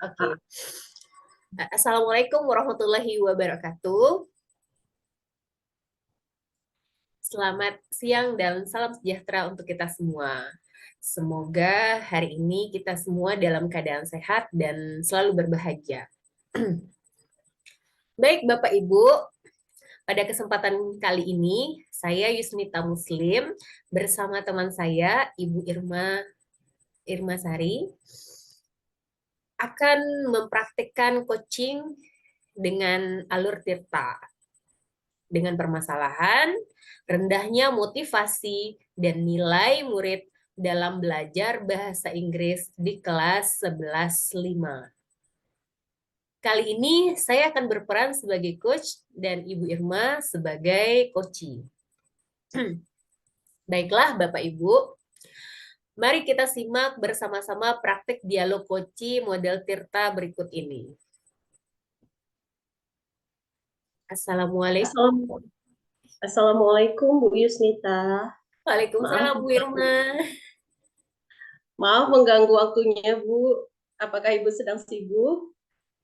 Oke. Assalamualaikum warahmatullahi wabarakatuh. Selamat siang dan salam sejahtera untuk kita semua. Semoga hari ini kita semua dalam keadaan sehat dan selalu berbahagia. Baik, Bapak Ibu, pada kesempatan kali ini saya Yusnita Muslim bersama teman saya Ibu Irma Sari akan mempraktikkan coaching dengan alur tirta dengan permasalahan rendahnya motivasi dan nilai murid dalam belajar bahasa Inggris di kelas 11.5. Kali ini saya akan berperan sebagai coach dan Ibu Irma sebagai coachee. Baiklah Bapak Ibu, mari kita simak bersama-sama praktik dialog coachee model Tirta berikut ini. Assalamualaikum. Assalamualaikum Bu Yusnita. Waalaikumsalam Bu Irma. Maaf mengganggu waktunya Bu. Apakah Ibu sedang sibuk?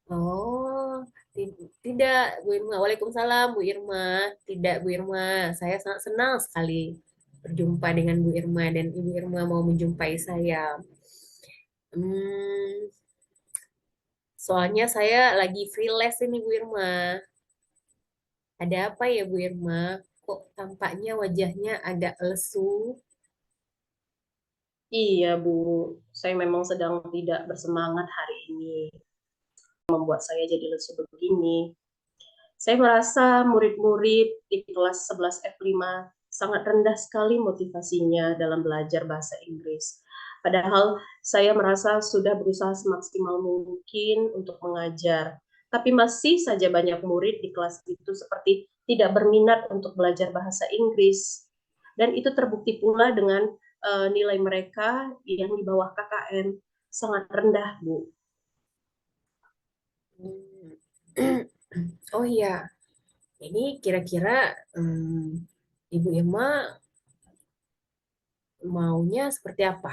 Oh, tidak, Bu Irma. Waalaikumsalam, Bu Irma. Tidak, Bu Irma. Saya sangat senang sekali berjumpa dengan Bu Irma dan Ibu Irma mau menjumpai saya. Hmm, soalnya saya lagi freelance ini, Bu Irma. Ada apa ya, Bu Irma? Kok tampaknya wajahnya agak lesu? Iya Bu, saya memang sedang tidak bersemangat hari ini. Membuat saya jadi lesu begini. Saya merasa murid-murid di kelas 11 F5 sangat rendah sekali motivasinya dalam belajar bahasa Inggris. Padahal saya merasa sudah berusaha semaksimal mungkin untuk mengajar. Tapi masih saja banyak murid di kelas itu seperti tidak berminat untuk belajar bahasa Inggris. Dan itu terbukti pula dengan nilai mereka yang di bawah KKN sangat rendah, Bu. Hmm. Oh iya, ini kira-kira Ibu Irma maunya seperti apa?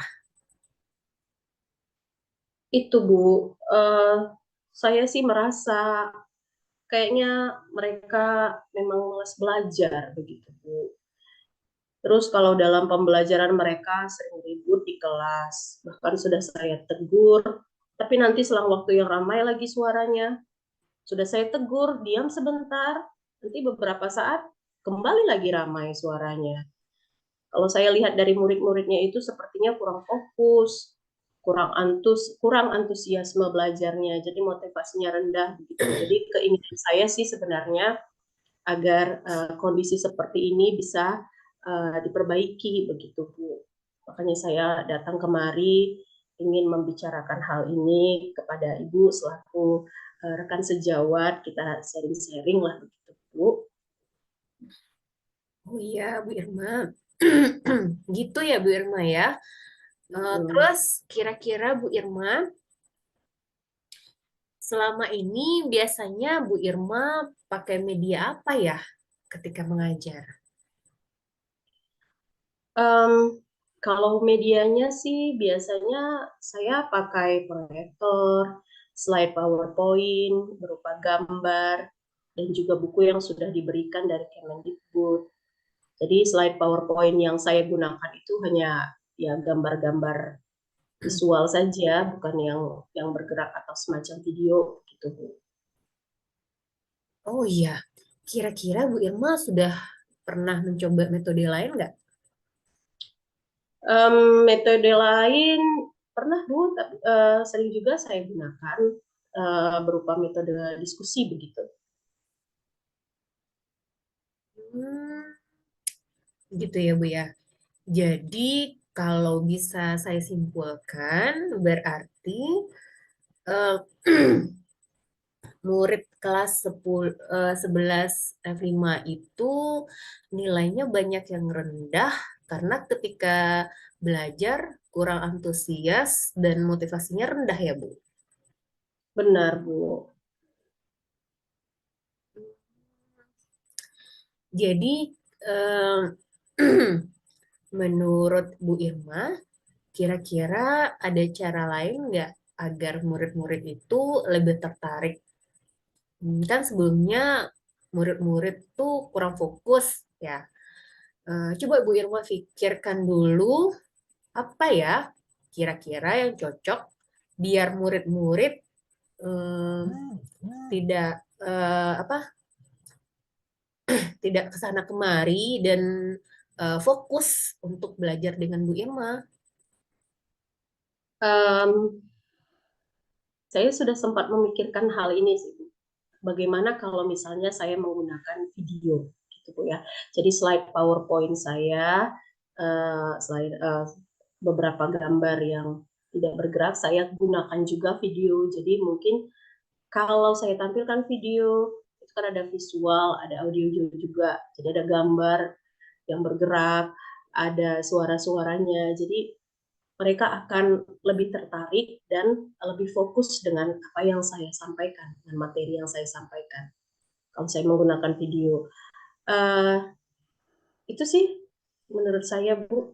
Itu Bu, uh, saya sih merasa kayaknya mereka memang malas belajar begitu Bu. Terus kalau dalam pembelajaran mereka sering ribut di kelas, bahkan sudah saya tegur, tapi nanti selang waktu yang ramai lagi suaranya, sudah saya tegur, diam sebentar, nanti beberapa saat kembali lagi ramai suaranya. Kalau saya lihat dari murid-muridnya itu sepertinya kurang fokus, kurang antusiasme belajarnya, jadi motivasinya rendah begitu. Jadi keinginan saya sih sebenarnya agar kondisi seperti ini bisa diperbaiki begitu Bu. Makanya saya datang kemari ingin membicarakan hal ini kepada Ibu selaku rekan sejawat, kita sharing-sharing lah begitu Bu. Oh iya, Bu Irma. Gitu ya, Bu Irma ya. Hmm. Terus kira-kira Bu Irma, selama ini biasanya Bu Irma pakai media apa ya ketika mengajar? Um, Kalau medianya sih biasanya saya pakai proyektor, slide PowerPoint berupa gambar, dan juga buku yang sudah diberikan dari Kemendikbud. Jadi slide PowerPoint yang saya gunakan itu hanya ya gambar-gambar visual saja, bukan yang bergerak atau semacam video gitu Bu. Oh iya, kira-kira Bu Irma sudah pernah mencoba metode lain nggak? Metode lain pernah Bu, tapi sering juga saya gunakan berupa metode diskusi begitu. Hmm, gitu ya Bu ya. Jadi kalau bisa saya simpulkan, berarti eh, murid kelas 11 F5 itu nilainya banyak yang rendah karena ketika belajar kurang antusias dan motivasinya rendah ya, Bu. Benar Bu. Jadi eh, menurut Bu Irma, kira-kira ada cara lain nggak agar murid-murid itu lebih tertarik. Kan sebelumnya murid-murid tuh kurang fokus ya. Coba Bu Irma pikirkan dulu apa ya kira-kira yang cocok biar murid-murid eh, tidak apa tidak kesana kemari dan fokus untuk belajar dengan Bu Irma. Um, saya sudah sempat memikirkan hal ini sih. Bagaimana kalau misalnya saya menggunakan video, gitu Bu ya. Jadi slide PowerPoint saya, slide beberapa gambar yang tidak bergerak, saya gunakan juga video. Jadi mungkin kalau saya tampilkan video, itu kan ada visual, ada audio juga. Jadi ada gambar yang bergerak, ada suara-suaranya. Jadi mereka akan lebih tertarik dan lebih fokus dengan apa yang saya sampaikan, dengan materi yang saya sampaikan. Kalau saya menggunakan video, uh, itu sih menurut saya, Bu.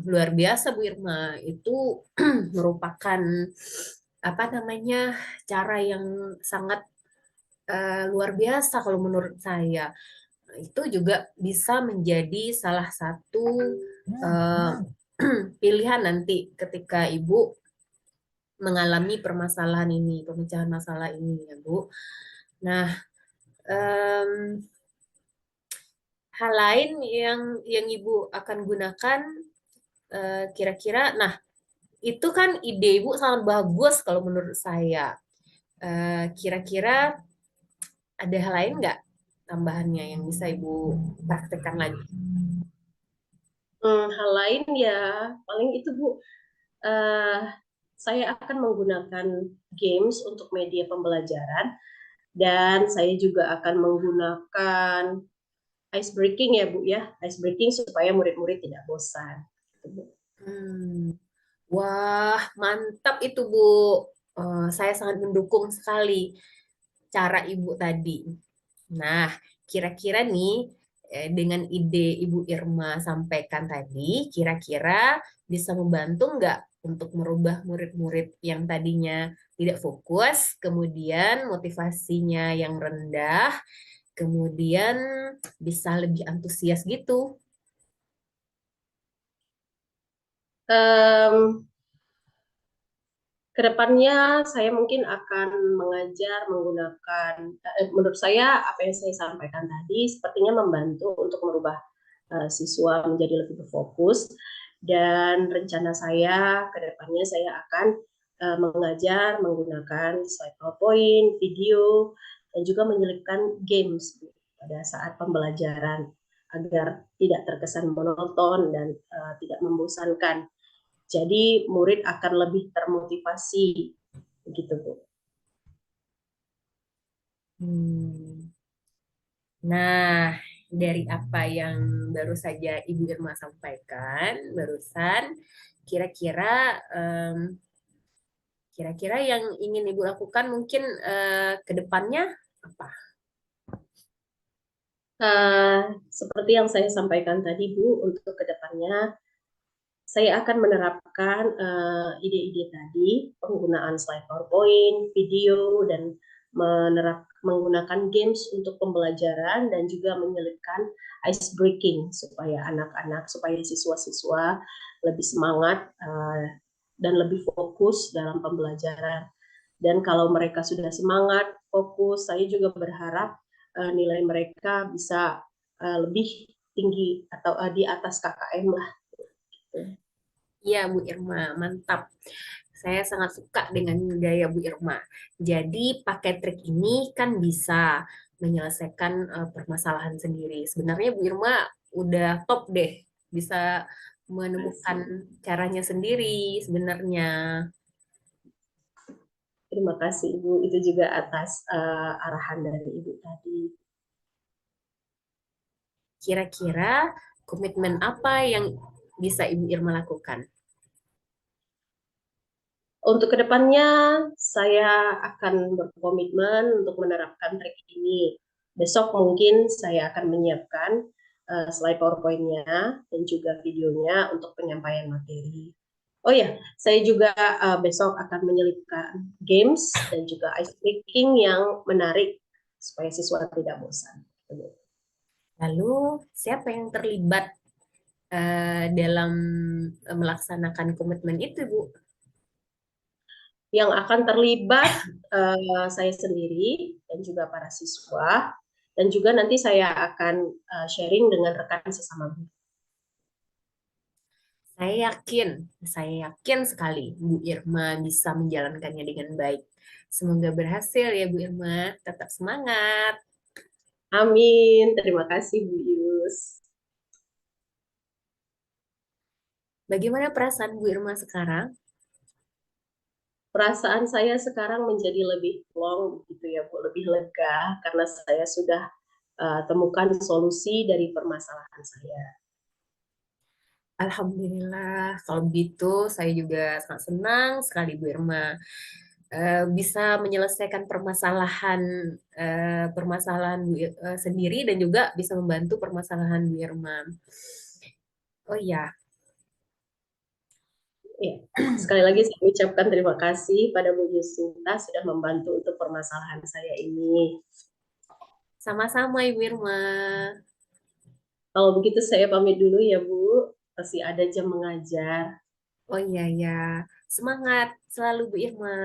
Luar biasa Bu Irma. Itu merupakan apa namanya cara yang sangat luar biasa kalau menurut saya. Itu juga bisa menjadi salah satu eh, pilihan nanti ketika Ibu mengalami permasalahan ini, pemecahan masalah ini ya Bu. Nah, em, hal lain yang Ibu akan gunakan kira-kira, nah itu kan ide Ibu sangat bagus kalau menurut saya. Kira-kira ada hal lain nggak tambahannya yang bisa Ibu praktekkan lagi? Hal lain ya paling itu, Bu. Uh, saya akan menggunakan games untuk media pembelajaran dan saya juga akan menggunakan ice breaking ya, Bu ya. Ice breaking supaya murid-murid tidak bosan. Hmm, Wah, mantap itu Bu. Saya sangat mendukung sekali cara Ibu tadi. Nah, kira-kira nih dengan ide Ibu Irma sampaikan tadi, kira-kira bisa membantu nggak untuk merubah murid-murid yang tadinya tidak fokus, kemudian motivasinya yang rendah, kemudian bisa lebih antusias gitu? Um, Kedepannya saya mungkin akan mengajar menggunakan, menurut saya apa yang saya sampaikan tadi sepertinya membantu untuk merubah siswa menjadi lebih berfokus, dan rencana saya kedepannya saya akan mengajar menggunakan slide PowerPoint, video, dan juga menyelipkan games pada saat pembelajaran agar tidak terkesan monoton dan tidak membosankan. Jadi murid akan lebih termotivasi, begitu Bu. Hmm. Nah, dari apa yang baru saja Ibu Irma sampaikan barusan, kira-kira kira-kira yang ingin Ibu lakukan mungkin ke depannya apa? Seperti yang saya sampaikan tadi Bu, untuk kedepannya saya akan menerapkan ide-ide tadi, penggunaan slide PowerPoint, video, dan menggunakan games untuk pembelajaran dan juga menyelipkan ice breaking supaya anak-anak, supaya siswa-siswa lebih semangat dan lebih fokus dalam pembelajaran. Dan kalau mereka sudah semangat, fokus, saya juga berharap nilai mereka bisa lebih tinggi atau di atas KKM lah. Iya, Bu Irma, mantap. Saya sangat suka dengan gaya Bu Irma. Jadi pakai trik ini kan bisa menyelesaikan permasalahan sendiri. Sebenarnya Bu Irma udah top deh, bisa menemukan caranya sendiri sebenarnya. Terima kasih Ibu, itu juga atas arahan dari Ibu tadi. Kira-kira komitmen apa yang bisa Ibu Irma lakukan? Untuk kedepannya, saya akan berkomitmen untuk menerapkan trik ini. Besok mungkin saya akan menyiapkan slide PowerPoint-nya dan juga videonya untuk penyampaian materi. Oh ya, saya juga besok akan menyelipkan games dan juga ice breaking yang menarik supaya siswa tidak bosan. Lalu, siapa yang terlibat dalam melaksanakan komitmen itu, Bu? Yang akan terlibat saya sendiri dan juga para siswa, dan juga nanti saya akan sharing dengan rekan sesama guru. Saya yakin sekali Bu Irma bisa menjalankannya dengan baik. Semoga berhasil ya Bu Irma. Tetap semangat. Amin. Terima kasih Bu Yus. Bagaimana perasaan Bu Irma sekarang? Perasaan saya sekarang menjadi lebih plong gitu ya Bu, lebih lega karena saya sudah temukan solusi dari permasalahan saya. Alhamdulillah, kalau begitu saya juga sangat senang sekali Bu Irma bisa menyelesaikan permasalahan sendiri dan juga bisa membantu permasalahan Bu Irma. Oh iya, Ya. Sekali lagi saya ucapkan terima kasih pada Bu Yusinta sudah membantu untuk permasalahan saya ini. sama-sama Ibu Irma. Kalau begitu saya pamit dulu ya Bu, masih ada jam mengajar. Oh iya ya, semangat selalu Bu Irma.